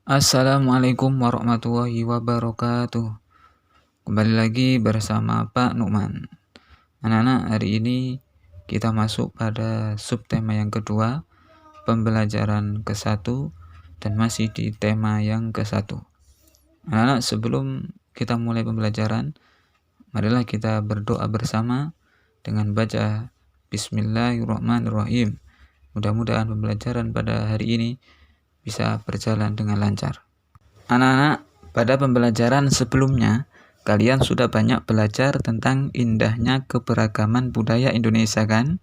Assalamualaikum warahmatullahi wabarakatuh. Kembali lagi bersama Pak Nukman. Anak-anak, hari ini kita masuk pada subtema yang kedua, pembelajaran ke-1, dan masih di tema yang ke-1. Anak-anak, sebelum kita mulai pembelajaran, marilah kita berdoa bersama dengan baca Bismillahirrahmanirrahim. Mudah-mudahan pembelajaran pada hari ini bisa berjalan dengan lancar. Anak-anak, pada pembelajaran sebelumnya, kalian sudah banyak belajar tentang indahnya keberagaman budaya Indonesia, kan?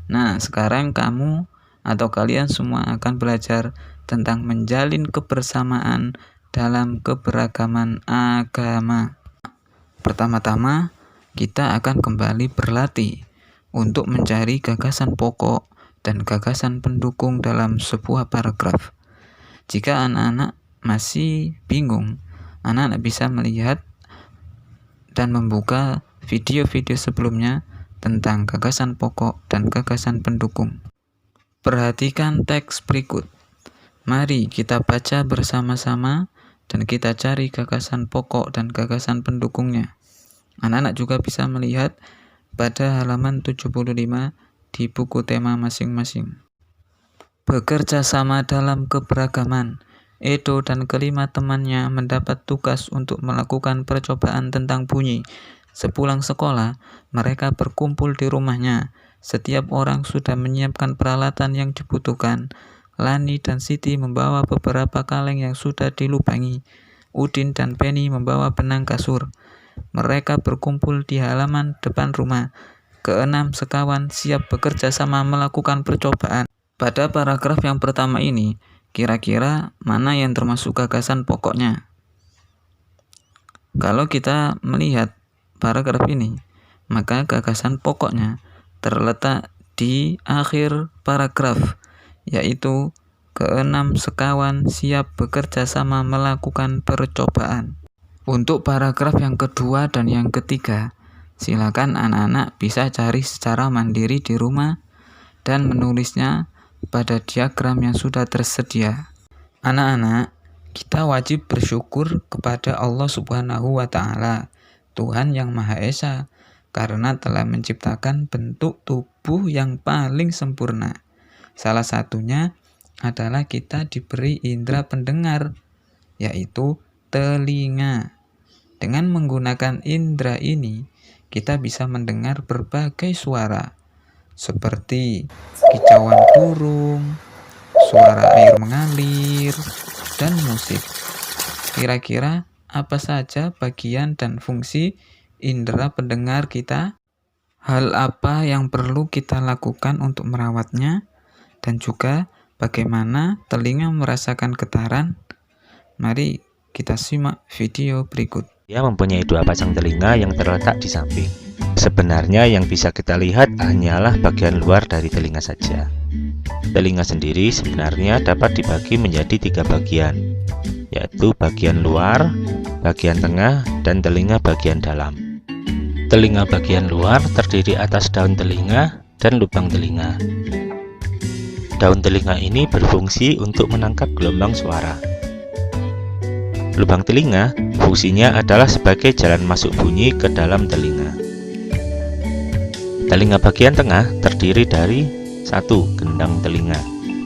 Nah, sekarang kamu atau kalian semua akan belajar tentang menjalin kebersamaan dalam keberagaman agama. Pertama-tama, kita akan kembali berlatih untuk mencari gagasan pokok dan gagasan pendukung dalam sebuah paragraf. Jika anak-anak masih bingung, anak-anak bisa melihat dan membuka video-video sebelumnya tentang gagasan pokok dan gagasan pendukung. Perhatikan teks berikut. Mari kita baca bersama-sama dan kita cari gagasan pokok dan gagasan pendukungnya. Anak-anak juga bisa melihat pada halaman 75 di buku tema masing-masing. Bekerja sama dalam keberagaman. Edo dan kelima temannya mendapat tugas untuk melakukan percobaan tentang bunyi. Sepulang sekolah, mereka berkumpul di rumahnya. Setiap orang sudah menyiapkan peralatan yang dibutuhkan. Lani dan Siti membawa beberapa kaleng yang sudah dilubangi. Udin dan Penny membawa benang kasur. Mereka berkumpul di halaman depan rumah. Keenam sekawan siap bekerja sama melakukan percobaan. Pada paragraf yang pertama ini, kira-kira mana yang termasuk gagasan pokoknya? Kalau kita melihat paragraf ini, maka gagasan pokoknya terletak di akhir paragraf, yaitu keenam sekawan siap bekerja sama melakukan percobaan. Untuk paragraf yang kedua dan yang ketiga, silakan anak-anak bisa cari secara mandiri di rumah dan menulisnya pada diagram yang sudah tersedia. Anak-anak, kita wajib bersyukur kepada Allah Subhanahu wa Ta'ala, Tuhan yang Maha Esa, karena telah menciptakan bentuk tubuh yang paling sempurna. Salah satunya adalah kita diberi indera pendengar, yaitu telinga. Dengan menggunakan indera ini, kita bisa mendengar berbagai suara, seperti kicauan burung, suara air mengalir, dan musik. Kira-kira apa saja bagian dan fungsi indera pendengar kita? Hal apa yang perlu kita lakukan untuk merawatnya? Dan juga bagaimana telinga merasakan getaran? Mari kita simak video berikut. Dia mempunyai dua pasang telinga yang terletak di samping. Sebenarnya yang bisa kita lihat hanyalah bagian luar dari telinga saja. Telinga sendiri sebenarnya dapat dibagi menjadi tiga bagian, yaitu bagian luar, bagian tengah, dan telinga bagian dalam. Telinga bagian luar terdiri atas daun telinga dan lubang telinga. Daun telinga ini berfungsi untuk menangkap gelombang suara. Lubang telinga fungsinya adalah sebagai jalan masuk bunyi ke dalam telinga. Telinga bagian tengah terdiri dari 1. Gendang telinga,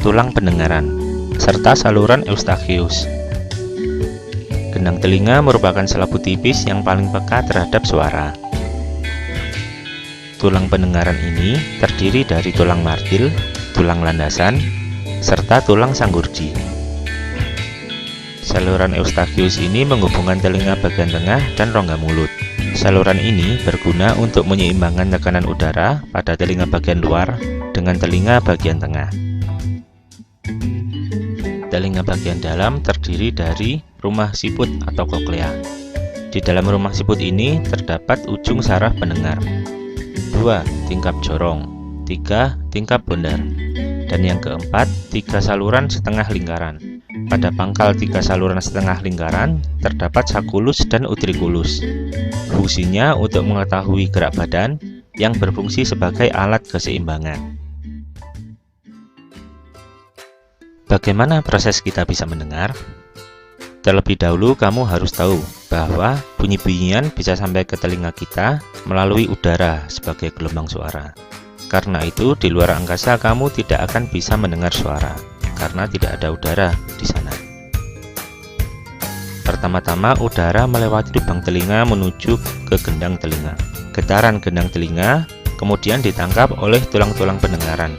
tulang pendengaran, serta saluran eustachius. Gendang telinga merupakan selaput tipis yang paling peka terhadap suara. Tulang pendengaran ini terdiri dari tulang martil, tulang landasan, serta tulang sanggurdi. Saluran eustachius ini menghubungkan telinga bagian tengah dan rongga mulut. Saluran ini berguna untuk menyeimbangkan tekanan udara pada telinga bagian luar dengan telinga bagian tengah. Telinga bagian dalam terdiri dari rumah siput atau koklea. Di dalam rumah siput ini terdapat ujung saraf pendengar. 2. Tingkap jorong. 3. Tingkap bundar. Dan yang keempat, 3 saluran setengah lingkaran. Pada pangkal 3 saluran setengah lingkaran terdapat sakulus dan utriculus. Fungsinya untuk mengetahui gerak badan yang berfungsi sebagai alat keseimbangan. Bagaimana proses kita bisa mendengar? Terlebih dahulu kamu harus tahu bahwa bunyi-bunyian bisa sampai ke telinga kita melalui udara sebagai gelombang suara. Karena itu di luar angkasa kamu tidak akan bisa mendengar suara karena tidak ada udara di sana. Pertama-tama udara melewati lubang telinga menuju ke gendang telinga. Getaran gendang telinga kemudian ditangkap oleh tulang-tulang pendengaran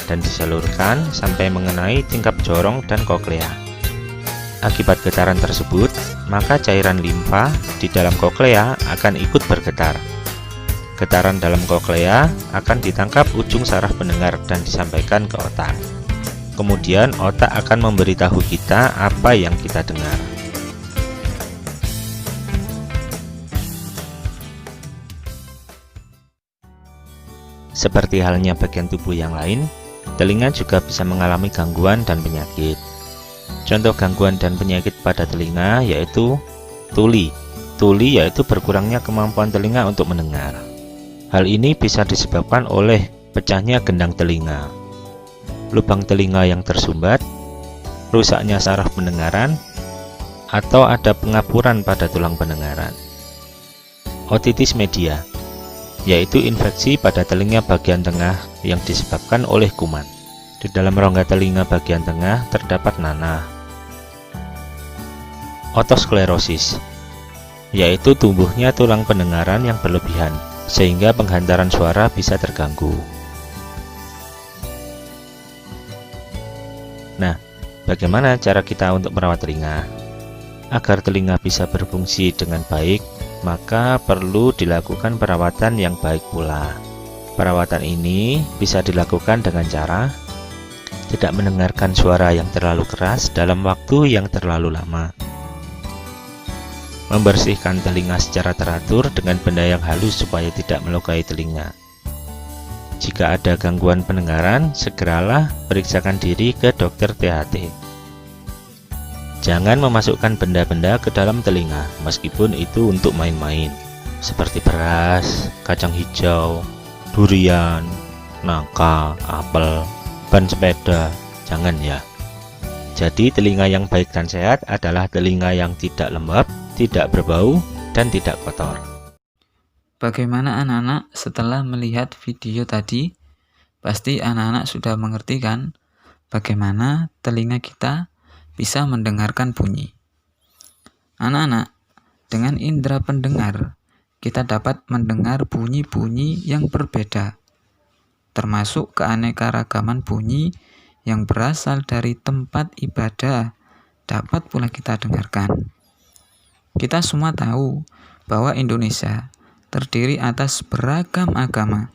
dan disalurkan sampai mengenai tingkap jorong dan koklea. Akibat getaran tersebut, maka cairan limfa di dalam koklea akan ikut bergetar. Getaran dalam koklea akan ditangkap ujung saraf pendengar dan disampaikan ke otak. Kemudian otak akan memberitahu kita apa yang kita dengar. Seperti halnya bagian tubuh yang lain, telinga juga bisa mengalami gangguan dan penyakit. Contoh gangguan dan penyakit pada telinga yaitu tuli. Tuli yaitu berkurangnya kemampuan telinga untuk mendengar. Hal ini bisa disebabkan oleh pecahnya gendang telinga, lubang telinga yang tersumbat, rusaknya saraf pendengaran, atau ada pengapuran pada tulang pendengaran. Otitis media yaitu infeksi pada telinga bagian tengah yang disebabkan oleh kuman. Di dalam rongga telinga bagian tengah terdapat nanah. Otosklerosis yaitu tumbuhnya tulang pendengaran yang berlebihan sehingga penghantaran suara bisa terganggu. Nah, bagaimana cara kita untuk merawat telinga? Agar telinga bisa berfungsi dengan baik, maka perlu dilakukan perawatan yang baik pula. Perawatan ini bisa dilakukan dengan cara tidak mendengarkan suara yang terlalu keras dalam waktu yang terlalu lama. Membersihkan telinga secara teratur dengan benda yang halus supaya tidak melukai telinga. Jika ada gangguan pendengaran, segeralah periksakan diri ke dokter THT. Jangan memasukkan benda-benda ke dalam telinga, meskipun itu untuk main-main, seperti beras, kacang hijau, durian, nangka, apel, ban sepeda. Jangan ya. Jadi telinga yang baik dan sehat adalah telinga yang tidak lembab, tidak berbau, dan tidak kotor. Bagaimana anak-anak setelah melihat video tadi? Pasti anak-anak sudah mengerti kan bagaimana telinga kita bisa mendengarkan bunyi. Anak-anak, dengan indera pendengar, kita dapat mendengar bunyi-bunyi yang berbeda, termasuk keanekaragaman bunyi yang berasal dari tempat ibadah dapat pula kita dengarkan. Kita semua tahu bahwa Indonesia terdiri atas beragam agama.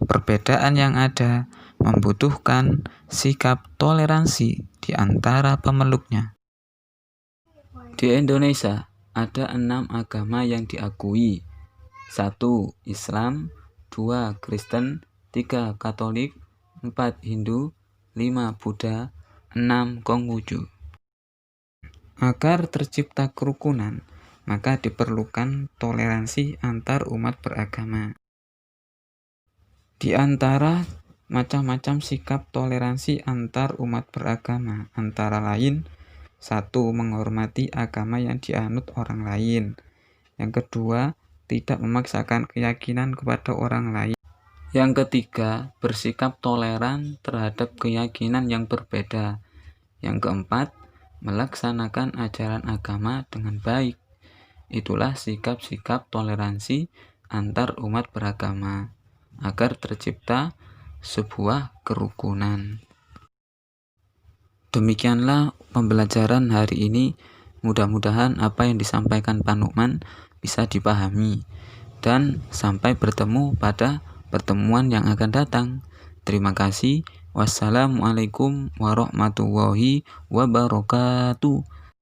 Perbedaan yang ada membutuhkan sikap toleransi di antara pemeluknya. Di Indonesia ada 6 agama yang diakui. 1. Islam, 2. Kristen, 3. Katolik, 4. Hindu, 5. Buddha, 6. Konghucu. Agar tercipta kerukunan, maka diperlukan toleransi antar umat beragama. Di antara macam-macam sikap toleransi antar umat beragama, antara lain 1. Menghormati agama yang dianut orang lain. Yang kedua, tidak memaksakan keyakinan kepada orang lain. Yang ketiga, bersikap toleran terhadap keyakinan yang berbeda. Yang keempat, melaksanakan ajaran agama dengan baik. Itulah sikap-sikap toleransi antar umat beragama agar tercipta sebuah kerukunan. Demikianlah pembelajaran hari ini. Mudah-mudahan apa yang disampaikan Pak Nukman bisa dipahami. Dan sampai bertemu pada pertemuan yang akan datang. Terima kasih. Wassalamualaikum warahmatullahi wabarakatuh.